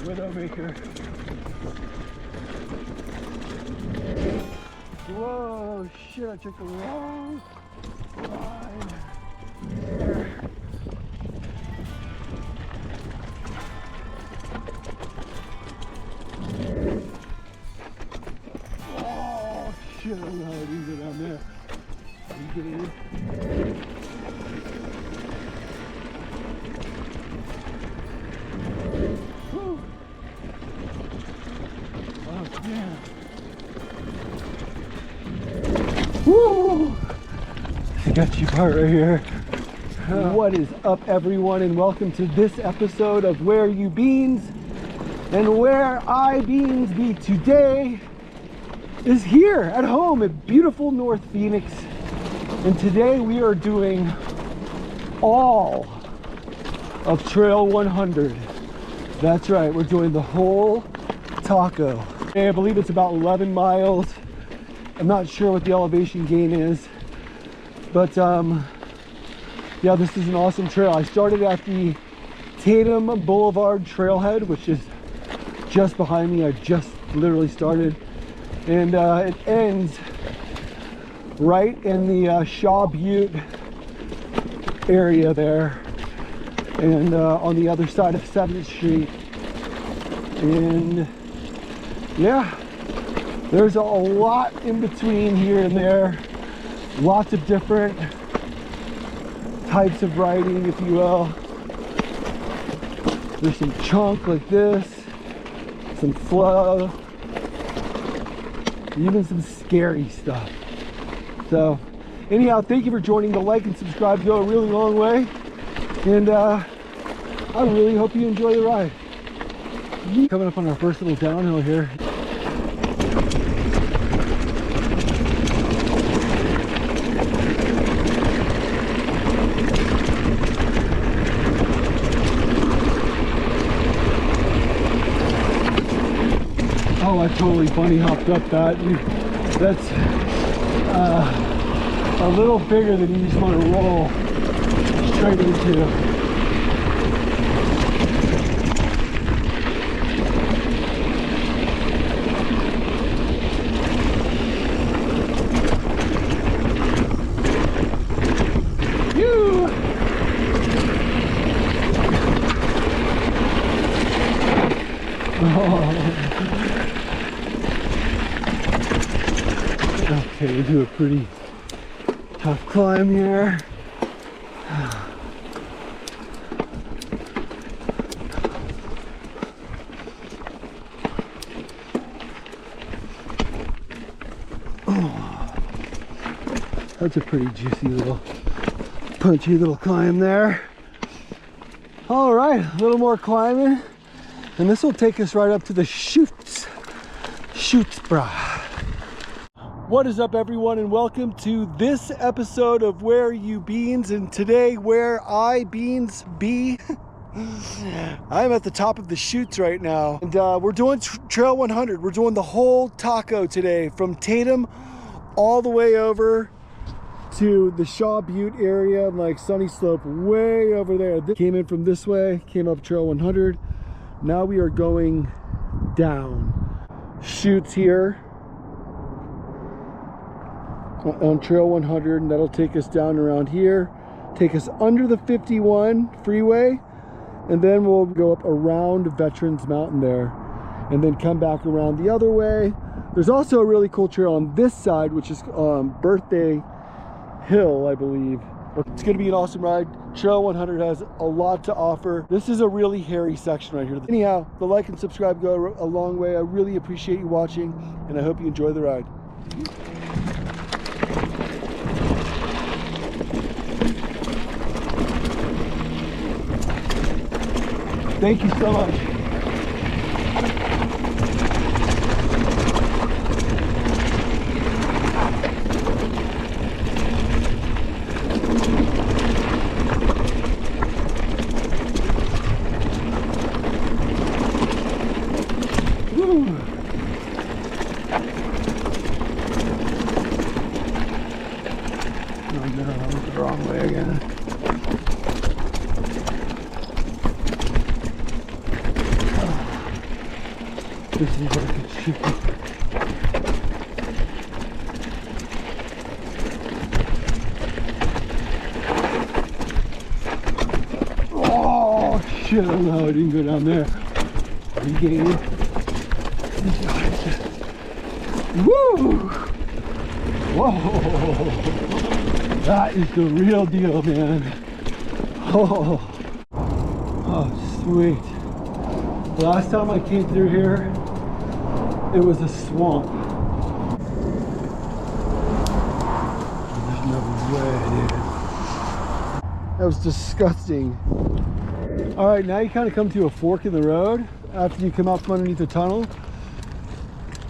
Widowmaker. Whoa, shit, I took the wrong line. Oh, shit, I don't know how to do it down there. Are you kidding me? Whew. Oh, yeah. Woo! I got you part right here. What is up, everyone, and welcome to this episode of Where You Beans. And where I beans be today is here at home at beautiful North Phoenix. And today we are doing all of Trail 100. That's right, we're doing the whole taco. I believe it's about 11 miles. I'm not sure what the elevation gain is, but yeah, this is an awesome trail. I started at the Tatum Boulevard Trailhead, which is just behind me. I just literally started, and it ends right in the Shaw Butte area there, and on the other side of 7th Street. And yeah, there's a lot in between here and there. Lots of different types of riding, if you will. There's some chunk like this, some flow, even some scary stuff. So anyhow, thank you for joining. The like and subscribe go a really long way, and I really hope you enjoy the ride. Coming up on our first little downhill here. Oh, I totally bunny hopped up that. That's a little bigger than you just want to roll straight into. Okay, we do a pretty tough climb here. Oh, that's a pretty juicy little, punchy little climb there. All right, a little more climbing, and this will take us right up to the chutes. Chutes, brah. What is up, everyone, and welcome to this episode of Where You Beans. And today, where I beans be, I'm at the top of the chutes right now, and we're doing Trail 100. We're doing the whole taco today, from Tatum all the way over to the Shaw Butte area, and like Sunny Slope way over there. This came in from this way, came up Trail 100. Now we are going down chutes here on Trail 100, and that'll take us down around here, take us under the 51 freeway, and then we'll go up around Veterans Mountain there, and then come back around the other way. There's also a really cool trail on this side, which is Birthday Hill, I believe. It's going to be an awesome ride. Trail 100 has a lot to offer. This is a really hairy section right here. Anyhow, the like and subscribe go a long way. I really appreciate you watching, and I hope you enjoy the ride. Thank you so much. Woo. Oh no, I went the wrong way again. This is like it's tricky. Oh shit, I don't know how I didn't go down there. Regain. Woo! Whoa! That is the real deal, man. Oh, sweet. Last time I came through here, it was a swamp. There's no way, dude. That was disgusting. All right, now you kind of come to a fork in the road after you come out from underneath the tunnel.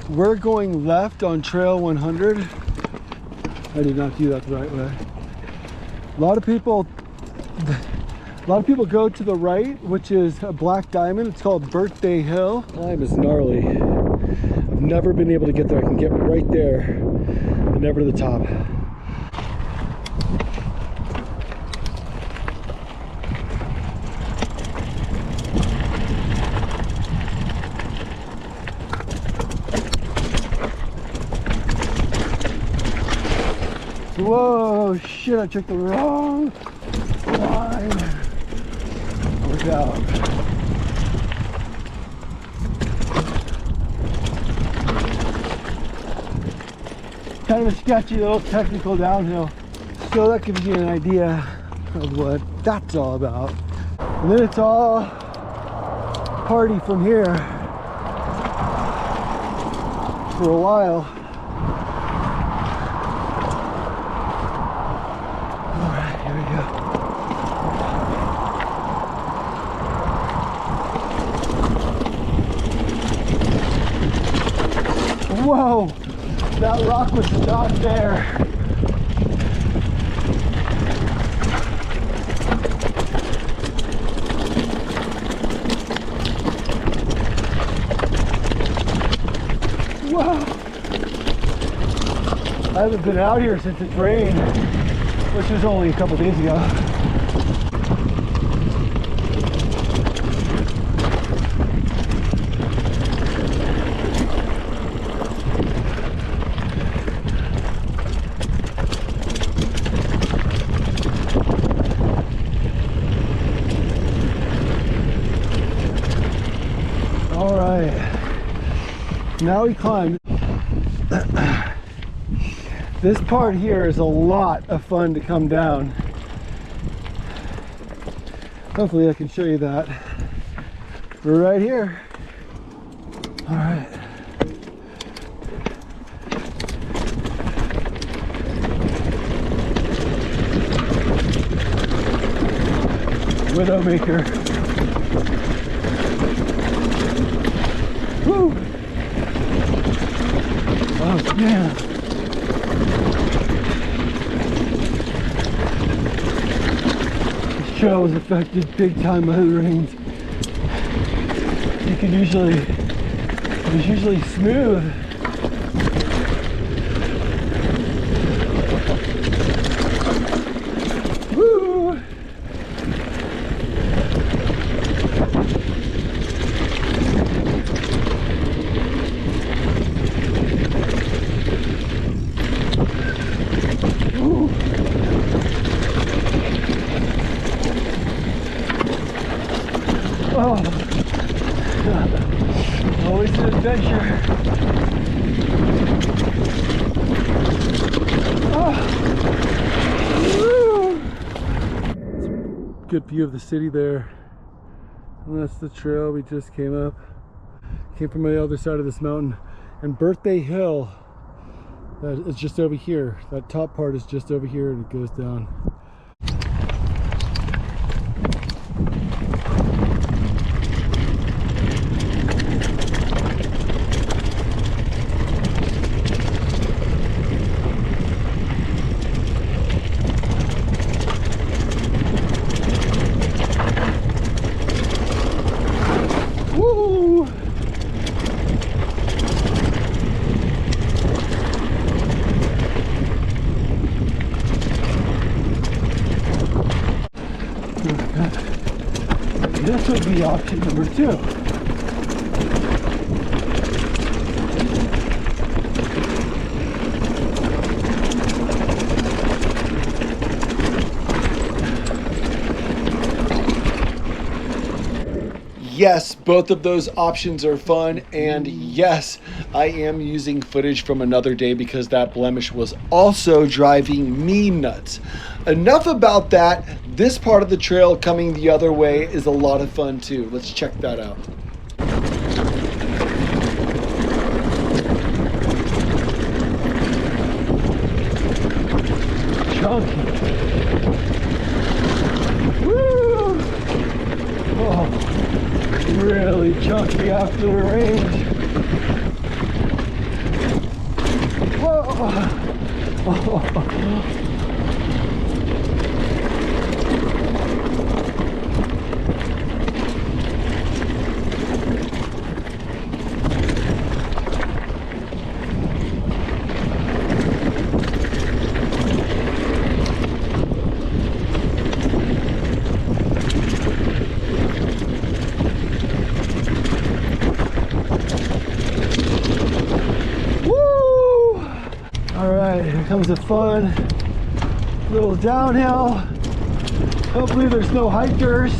We're going left on Trail 100. I did not do that the right way. A lot of people go to the right, which is a black diamond. It's called Birthday Hill. Climb is gnarly. I've never been able to get there. I can get right there, but never to the top. Whoa, shit, I took the wrong line. Look out. Kind of a sketchy little technical downhill. So that gives you an idea of what that's all about. And then it's all party from here for a while. Whoa, that rock was not there. Whoa. I haven't been out here since it's rained, which was only a couple days ago. Now we climb. This part here is a lot of fun to come down. Hopefully I can show you that. We're right here. All right. Widowmaker. Woo! Oh man. This trail was affected big time by the rains. It was usually smooth. Woo! Oh, always an adventure. Oh. Good view of the city there. And that's the trail we just came up. Came from the other side of this mountain. And Birthday Hill, that is just over here. That top part is just over here and it goes down. This would be option number 2. yes, both of those options are fun. And yes, I am using footage from another day because that blemish was also driving me nuts. Enough about that. This part of the trail coming the other way is a lot of fun too. Let's check that out. Chunky. Woo! Oh, really chunky after the range. Whoa! Oh. Comes a fun little downhill. Hopefully there's no hikers.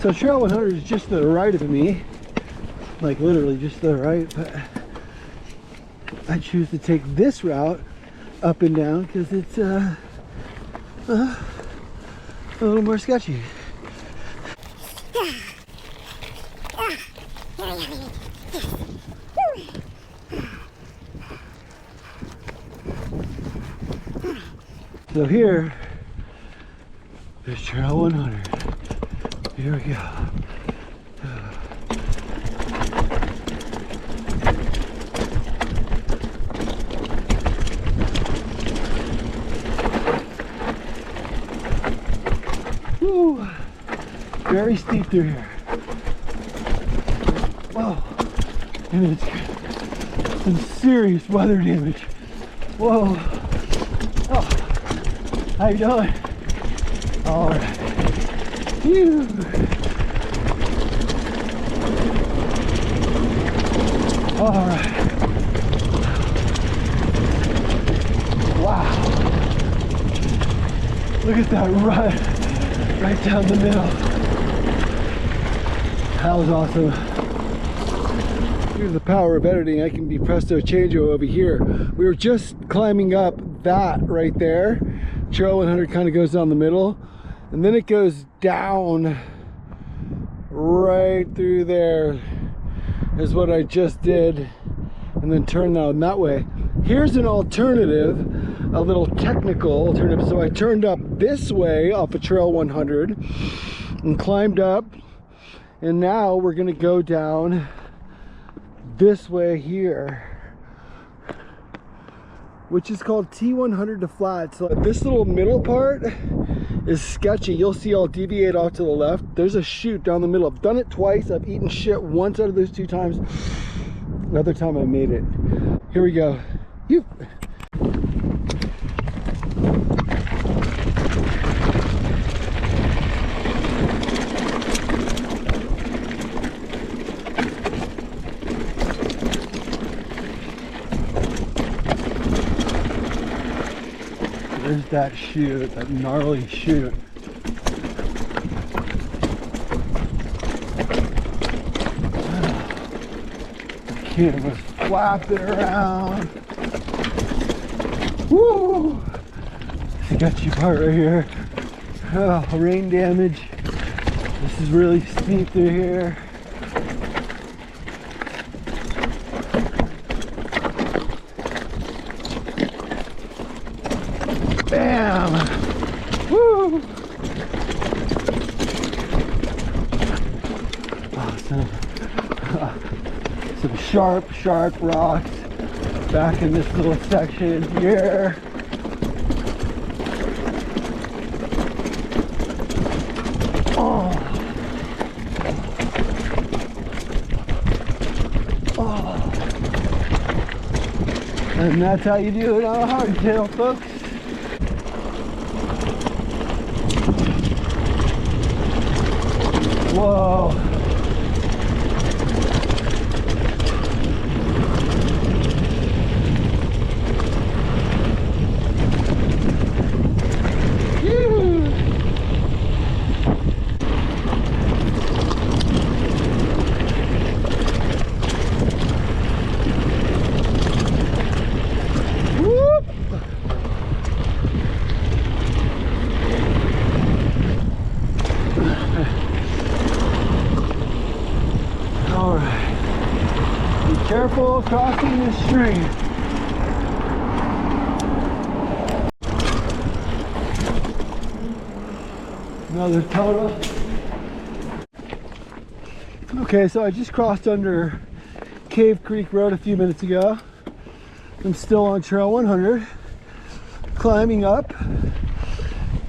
So Trail 100 is just to the right of me, like literally just to the right, but I choose to take this route up and down because it's a little more sketchy. So here, there's Trail 100. Here we go. Woo! Very steep through here. Whoa! And it's some serious weather damage. Whoa! Oh, how you doing? All right. Phew. All right. Wow. Look at that run right down the middle. That was awesome. Due to the power of editing, I can be presto changeo over here. We were just climbing up that right there. Trail 100 kind of goes down the middle. And then it goes down right through there is what I just did, and then turn down that way. Here's an alternative, a little technical alternative. So I turned up this way off of Trail 100 and climbed up, and now we're gonna go down this way here, which is called T100 to flat. So this little middle part is sketchy. You'll see I'll deviate off to the left. There's a chute down the middle. I've done it twice. I've eaten shit once out of those 2 times. The other time I made it. Here we go. You. There's that chute, that gnarly chute. Camera's flapping around. Woo! Sketchy part right here. Oh, rain damage. This is really steep through here. Bam! Woo! Awesome. Some sharp rocks back in this little section here. Oh. Oh. And that's how you do it on a hardtail, folks. Whoa. Careful crossing the stream. Another total. Okay, so I just crossed under Cave Creek Road a few minutes ago. I'm still on Trail 100, climbing up,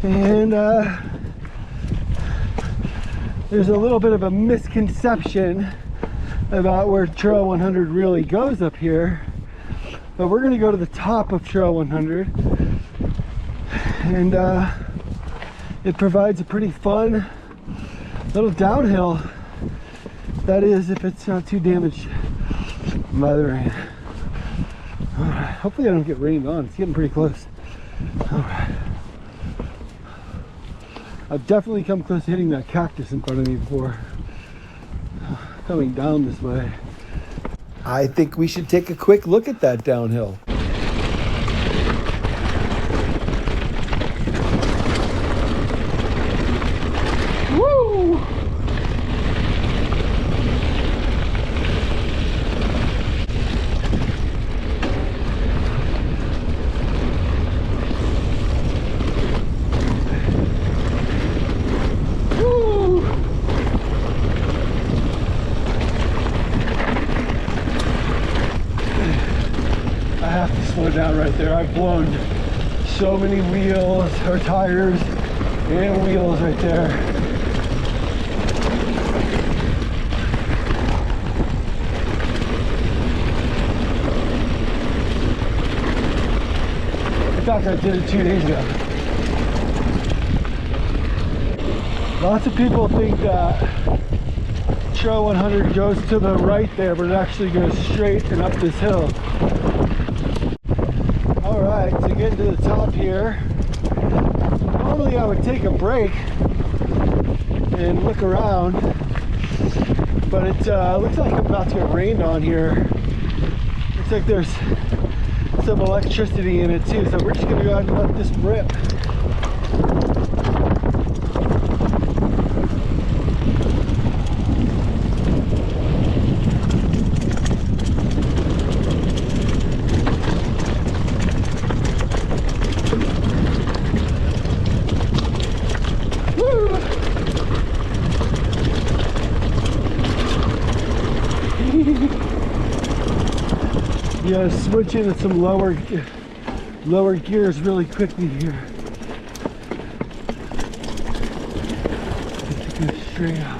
and there's a little bit of a misconception about where Trail 100 really goes up here, but we're going to go to the top of Trail 100, and it provides a pretty fun little downhill. That is, if it's not too damaged by the rain. All right, hopefully I don't get rained on. It's getting pretty close. All right. I've definitely come close to hitting that cactus in front of me before. Coming down this way. I think we should take a quick look at that downhill. Woo! Down right there. I've blown so many wheels or tires and wheels right there. In fact, I did it 2 days ago. Lots of people think that Trail 100 goes to the right there, but it actually goes straight and up this hill. Alright, to get to the top here, normally I would take a break and look around, but it looks like I'm about to get rained on here. Looks like there's some electricity in it too, so we're just going to go ahead and let this rip. Yeah, switch into some lower gears really quickly here. Just to go straight up.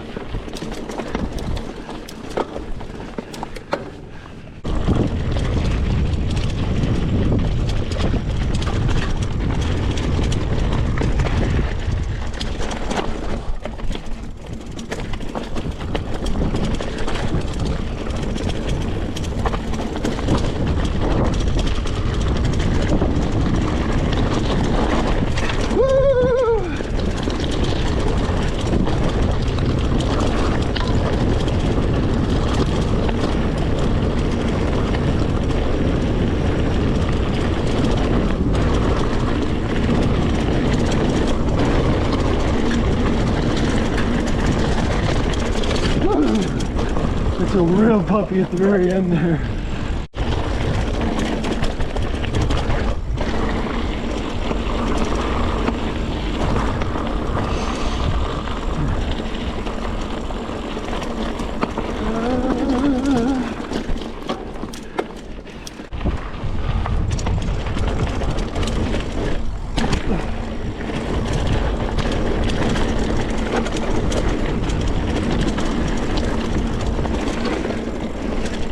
It's a real puppy at the very end there.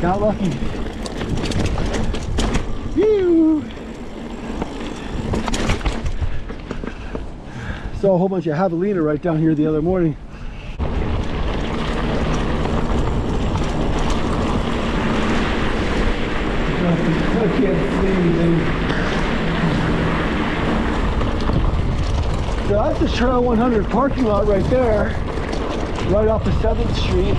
Got lucky. Phew. Saw a whole bunch of javelina right down here the other morning. I can't see anything. So that's the Trail 100 parking lot right there, right off of 7th Street.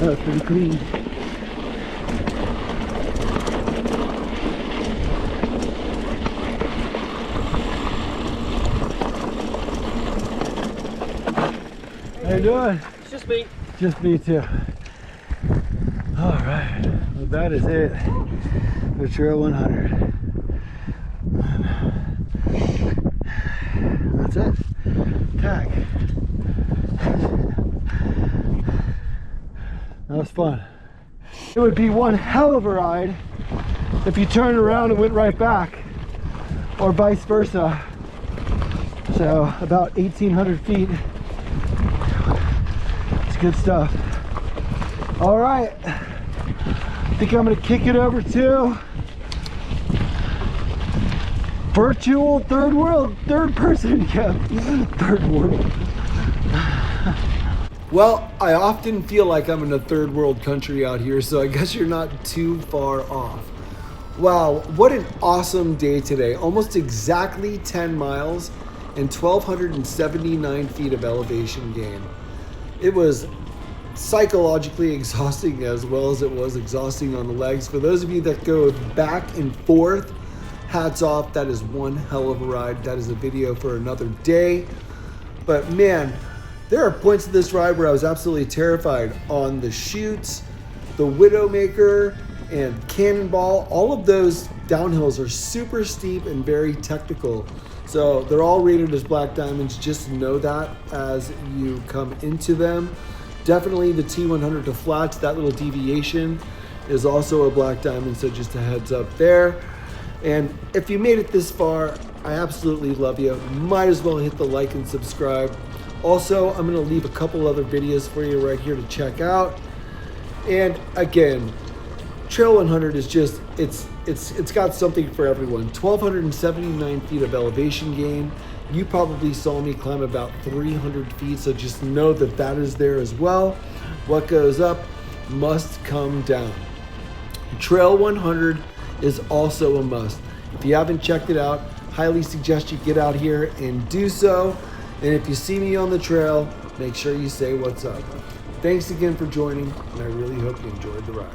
That was pretty clean. How you doing? It's just me. Just me too. All right, well, that is it. The Trail 100. That's it. Tag. That was fun. It would be one hell of a ride if you turned around and went right back, or vice versa. So about 1,800 feet. It's good stuff. All right, I think I'm gonna kick it over to virtual third person, yeah, third world. Well, I often feel like I'm in a third world country out here, so I guess you're not too far off. Wow, what an awesome day today. Almost exactly 10 miles and 1,279 feet of elevation gain. It was psychologically exhausting as well as it was exhausting on the legs. For those of you that go back and forth, hats off. That is one hell of a ride. That is a video for another day. But man, there are points of this ride where I was absolutely terrified. On the CHUTES, the WIDOWMAKER, and Cannonball, all of those downhills are super steep and very technical. So they're all rated as black diamonds. Just know that as you come into them. Definitely the T100 to flats, that little deviation is also a black diamond, so just a heads up there. And if you made it this far, I absolutely love you. Might as well hit the like and subscribe. Also, I'm gonna leave a couple other videos for you right here to check out. And again, Trail 100 is just, it's got something for everyone. 1,279 feet of elevation gain. You probably saw me climb about 300 feet, so just know that that is there as well. What goes up must come down. Trail 100 is also a must. If you haven't checked it out, highly suggest you get out here and do so. And if you see me on the trail, make sure you say what's up. Thanks again for joining, and I really hope you enjoyed the ride.